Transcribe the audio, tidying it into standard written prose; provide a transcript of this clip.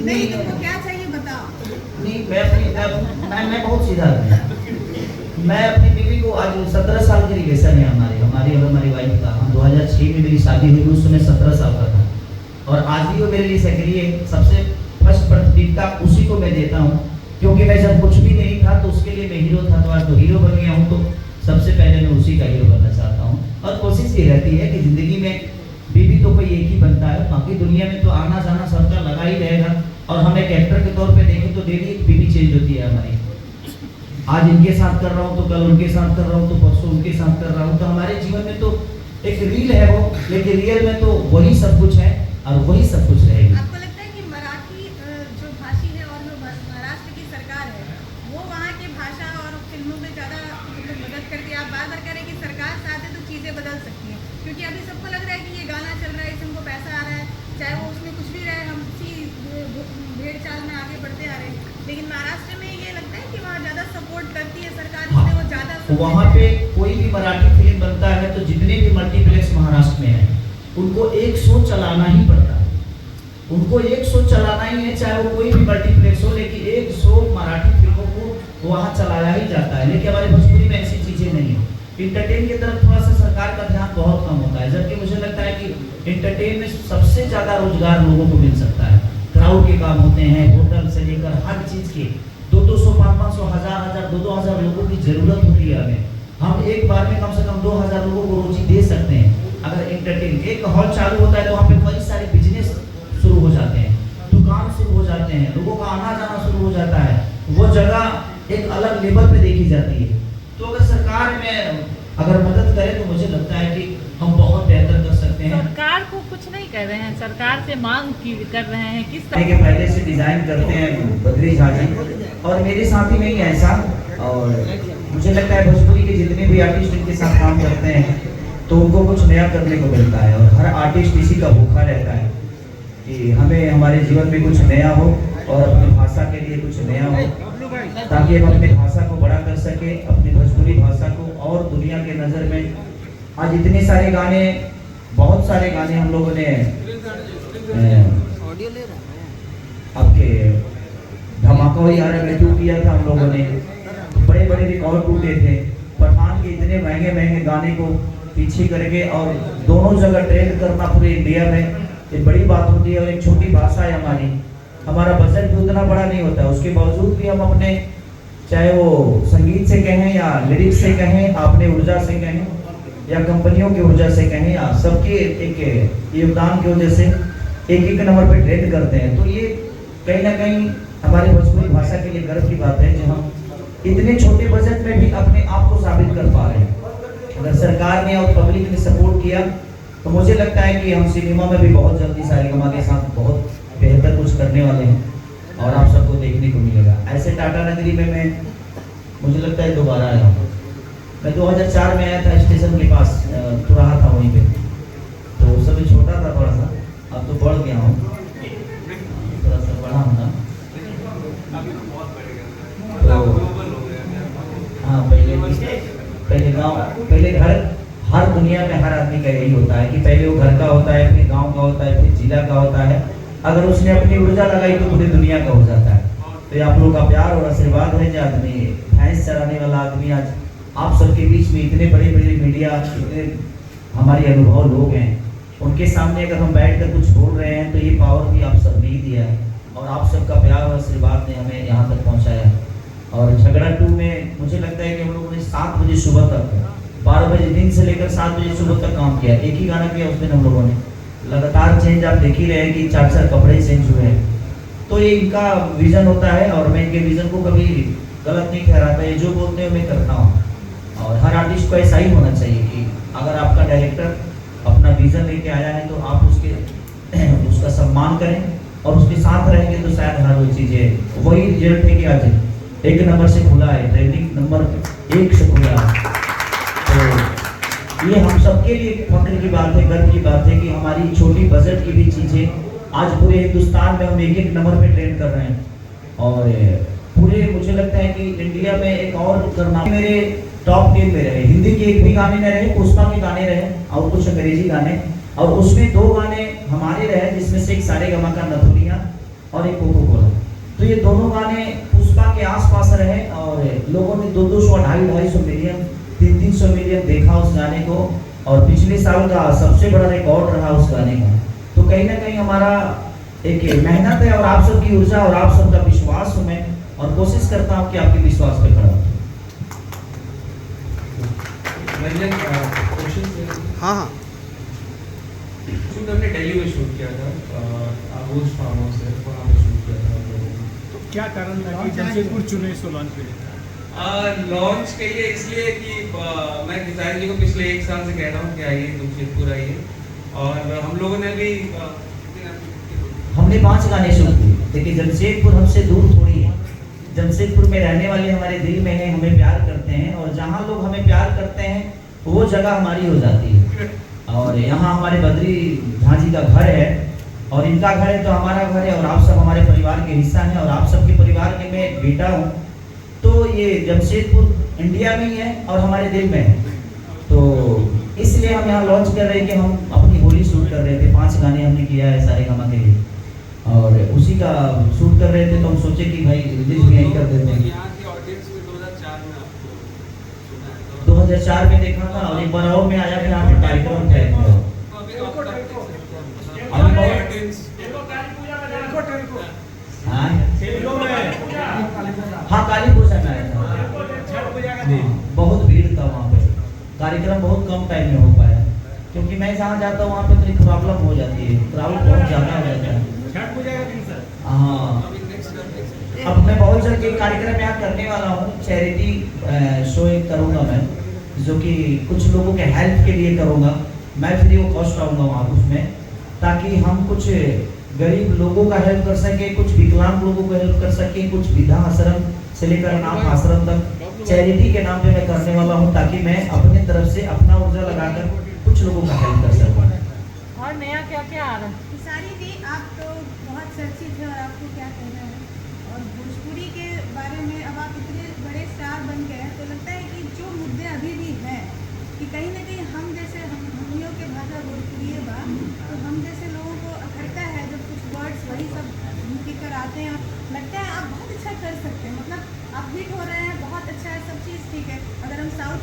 नहीं, तुमको क्या चाहिए बताओ। नहीं, मैं बहुत सीधा हूँ। मैं अपनी बीवी को आज 17 साल की रिलेशन है हमारी और हमारी वाइफ का। हम 2006 में मेरी शादी हुई, उस समय 17 साल का था और आज भी वो मेरे लिए सक्रिय है। सबसे फर्स्ट प्राथमिकता उसी को मैं देता हूँ, क्योंकि मैं जब कुछ भी नहीं था तो उसके लिए मैं हीरो था, तो आज तो हीरो बन गया हूँ, तो सबसे पहले मैं उसी का हीरो बनना चाहता हूँ। और कोशिश ये रहती है कि जिंदगी में बीवी तो कोई एक ही बनता है, बाकी दुनिया में तो आना जाना सबका लगा ही रहेगा। और हम एक एक्टर के तौर पे देखें तो डेली एक बीवी चेंज होती है हमारी। आज इनके साथ कर रहा हूँ तो कल उनके साथ कर रहा हूँ तो परसों उनके साथ कर रहा हूँ। तो हमारे जीवन में तो एक रील है वो, लेकिन रियल में तो वही सब कुछ है और वही सब कुछ रहेगी। आपको लगता है कि मराठी जो भाषी है और जो महाराष्ट्र की सरकार है वो वहाँ की भाषा और फिल्मों में ज़्यादा मदद करती है? आप बार बार कह रहे हैं कि सरकार साथ है तो चीज़ें बदल सकती हैं, क्योंकि अभी सबको लग रहा है कि ये गाना चल रहा है, इसमें हमको पैसा आ रहा है, चाहे वो उसमें कुछ भी रहे, हम इसी भेड़ चाल में आगे बढ़ते आ रहे हैं। लेकिन महाराष्ट्र में ये लगता है कि वहाँ ज़्यादा सपोर्ट करती है सरकार, इसलिए वो ज़्यादा वहाँ पे कोई भी मराठी फिल्म बनता है तो जितने भी मल्टीप्लेक्स महाराष्ट्र में है उनको एक शो चलाना ही पड़ता है। उनको एक शो चलाना ही है, चाहे वो कोई भी मल्टीप्लेक्स हो, लेकिन एक शो मराठी फिल्मों को वहाँ चलाया ही जाता है। लेकिन हमारे भोजपुरी में ऐसी चीजें नहीं है। इंटरटेन की तरफ थोड़ा सा सरकार का ध्यान बहुत कम होता है, जबकि मुझे लगता है कि इंटरटेन में सबसे ज्यादा रोजगार लोगों को मिल सकता है। क्राउड के काम होते हैं, होटल से लेकर हर चीज के 200, 500, 1000, 2-2000 लोगों की जरूरत होती है हमें। हम एक बार में कम से कम 2000 लोगों को रोजी दे सकते हैं। अगर इंटरटेन एक हॉल चालू होता है तो वहाँ पे कई सारे बिजनेस शुरू हो जाते हैं, दुकान शुरू हो जाते हैं, लोगों का आना जाना शुरू हो जाता है, वो जगह एक अलग लेवल पे देखी जाती है। तो अगर सरकार में अगर मदद करे तो मुझे लगता है कि हम बहुत बेहतर कर सकते हैं। सरकार को कुछ नहीं कर रहे हैं, सरकार से मांग की कर रहे हैं किस तरह के पहले से डिजाइन करते हैं बद्री झा जी, और मेरे साथ ही नहीं है ऐसा। और मुझे लगता है भोजपुरी के जितने भी आर्टिस्ट इनके साथ काम करते हैं तो उनको कुछ नया करने को मिलता है, और हर आर्टिस्ट इसी का भूखा रहता है कि हमें हमारे जीवन में कुछ नया हो और अपनी भाषा के लिए कुछ नया हो, ताकि हम अपनी भाषा को बड़ा कर सके, अपनी भोजपुरी भाषा को और दुनिया के नज़र में। आज इतने सारे गाने, बहुत सारे गाने हम लोगों ने आपके धमाका यार में टू किया था हम लोगों ने, बड़े बड़े रिकॉर्ड टूटे थे। पठान के इतने महंगे महंगे गाने को पीछे करके और दोनों जगह ट्रेंड करना पूरे इंडिया में ये बड़ी बात होती है। और एक छोटी भाषा है हमारी, हमारा बजट भी उतना बड़ा नहीं होता है, उसके बावजूद भी हम अपने, चाहे वो संगीत से कहें या लिरिक्स से कहें, अपने ऊर्जा से कहें या कंपनियों की ऊर्जा से कहें, या सबके एक योगदान की वजह से एक नंबर पे ट्रेंड करते हैं। तो ये कहीं ना कहीं हमारे भोजपुरी भाषा के लिए गर्व की बात है कि हम इतने छोटे बजट में भी अपने आप को साबित कर पा रहे हैं। अगर सरकार ने और पब्लिक ने सपोर्ट किया तो मुझे लगता है कि हम सिनेमा में भी बहुत जल्दी सारेगामा के साथ बहुत बेहतर कुछ करने वाले हैं और आप सबको देखने को मिलेगा। ऐसे टाटा नगरी में मैं, मुझे लगता है दोबारा आया हूँ। मैं 2004 में आया था, स्टेशन के पास तो रहा था वहीं पे, तो उस समय छोटा था थोड़ा सा, अब तो बढ़ गया हूँ, थोड़ा सा बड़ा हूँ ना। तो हाँ, पहले गाँव, पहले घर, हर दुनिया में हर आदमी का यही होता है कि पहले वो घर का होता है, फिर गांव का होता है, फिर जिला का होता है। अगर उसने अपनी ऊर्जा लगाई तो पूरी दुनिया का हो जाता है। तो ये आप लोगों का प्यार और आशीर्वाद है जो आदमी भैंस चराने वाला आदमी आज आप सबके बीच में, इतने बड़े बड़े मीडिया, इतने हमारे अनुभव लोग हैं, उनके सामने अगर हम बैठ कर कुछ बोल रहे हैं तो ये पावर भी आप सब ने ही दिया है और आप सबका प्यार और आशीर्वाद ने हमें यहाँ तक पहुँचाया है। और झगड़ा 2 में मुझे लगता है कि हम लोगों ने 7 बजे सुबह तक, 12 बजे दिन से लेकर 7 बजे सुबह तक काम किया। एक ही गाना किया उस दिन हम लोगों ने, लगातार चेंज आप देख ही रहे हैं कि 4 कपड़े चेंज हुए हैं। तो ये इनका विजन होता है और मैं इनके विजन को कभी गलत नहीं ठहराता, ये जो बोलते हैं मैं करता हूँ। और हर आर्टिस्ट को ऐसा ही होना चाहिए कि अगर आपका डायरेक्टर अपना विजन लेके आया है तो आप उसका सम्मान करें और उसके साथ रहेंगे तो शायद हर वो चीज़ें, वही रिजल्ट है कि आज 1 नंबर से खुला है, ट्रेंडिंग नंबर 1 से खुला है। तो ये हम सबके लिए फख्र की बात है, गर्व की बात है कि हमारी छोटी बजट की भी चीज़ें आज पूरे हिंदुस्तान में हम 1 नंबर पे ट्रेंड कर रहे हैं। और पूरे मुझे लगता है कि इंडिया में एक और करना, मेरे टॉप 10 में रहे, हिंदी के एक भी गाने में रहे, पुष्पा के गाने रहे और कुछ अंग्रेजी गाने, और उसमें 2 गाने हमारे रहे जिसमें से एक सारेगामा का नथुनिया और एक 250-250 मिलियन 300 मिलियन देखा उस गाने को, और पिछले साल का सबसे बड़ा रिकॉर्ड रहा उस गाने का। तो कहीं ना कहीं हमारा एक मेहनत है और आप सबकी ऊर्जा और आप सबका विश्वास हूँ मैं, और कोशिश करता हूँ कि आपके विश्वास पे खड़ा हूँ। हाँ हाँ शूट हमने दिल्ली में शूट किया था, आगोश फार्म हाउस है, वहाँ पे शूट किया था हम लोगों ने। तो क्या कारण था कि जमशेदपुर चुने इसको लॉन्च के लिए? लॉन्च के लिए इसलिए कि मैं किसान जी को पिछले 1 साल से कह रहा हूँ कि आइए जमशेदपुर आइए, और हम लोगों ने भी हमने 5 गाने शूट किए। देखिए जमशेदपुर हमसे दूर थोड़ी है, जमशेदपुर में रहने वाले हमारे दिल में हैं, हमें प्यार करते हैं, और जहाँ लोग हमें प्यार करते हैं वो जगह हमारी हो जाती है। और यहाँ हमारे बद्री झांझी का घर है, और इनका घर है तो हमारा घर है, और आप सब हमारे परिवार के हिस्सा हैं, और आप सबके परिवार के मैं एक बेटा हूँ। तो ये जमशेदपुर इंडिया में ही है और हमारे दिल में है, तो इसलिए हम यहाँ लॉन्च कर रहे हैं कि हम अपनी होली शूट कर रहे थे। 5 गाने हमने किया है सारेगामा के लिए, और उसी का शूट कर रहे थे, तो हम सोचे कि भाई रिलीज भी यहीं कर देते हैं। यहाँ की ऑडियंस में 2004 में आपको सुना है, 2004 में देखा था, और एक बार और में आया, फिर आपने कार्यक्रम तय किया। अभी बहुत हाँ काली पूजा में आया था, बहुत भीड़ था वहाँ पे, कार्यक्रम बहुत कम टाइम में हो पाया, क्योंकि मैं जहाँ जाता हूँ वहाँ पे थोड़ी प्रॉब्लम हो जाती है, क्राउड बहुत ज़्यादा हो जाता है। हाँ अब मैं बहुत जल्द एक कार्यक्रम यहाँ करने वाला हूँ, चैरिटी शो एक करूँगा मैं, जो कि कुछ लोगों के हेल्प के लिए करूँगा। मैं फ्री ऑफ कॉस्ट आऊँगा वहाँ उसमें, ताकि हम कुछ गरीब लोगों का हेल्प कर सके, कुछ विकलांग लोगों को हेल्प कर सके, कुछ वृद्धा आश्रम से लेकर अनाथ आश्रम तक चैरिटी के नाम पे मैं करने वाला हूँ, ताकि मैं अपने तरफ से अपना ऊर्जा लगाकर कुछ लोगों का हेल्प कर सकूँ। और नया क्या क्या आ रहा है? सारी जी आप तो बहुत चर्चित है, और आपको क्या कहना है, और भोजपुरी के बारे में अब आप इतने बड़े स्टार बन गए हैं, तो लगता है कि जो मुद्दे अभी भी हैं, कि कहीं ना कहीं हम जैसे हमियों के भाषा भोजपुरी बा, तो हम जैसे लोगों को अखरता है जब कुछ वर्ड्स वही सब लिख कर आते हैं, लगता है आप बहुत अच्छा कर सकते हैं, मतलब आप हिट हो रहे हैं, बहुत अच्छा है, सब चीज़ ठीक है। अगर हम साउथ